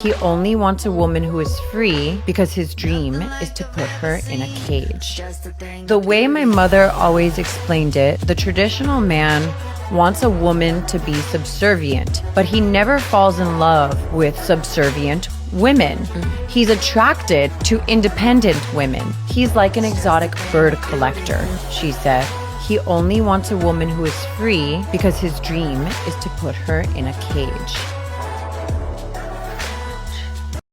He only wants a woman who is free because his dream is to put her in a cage. The way my mother always explained it, the traditional man wants a woman to be subservient, but he never falls in love with subservient women. He's attracted to independent women. He's like an exotic bird collector, she said. He only wants a woman who is free because his dream is to put her in a cage.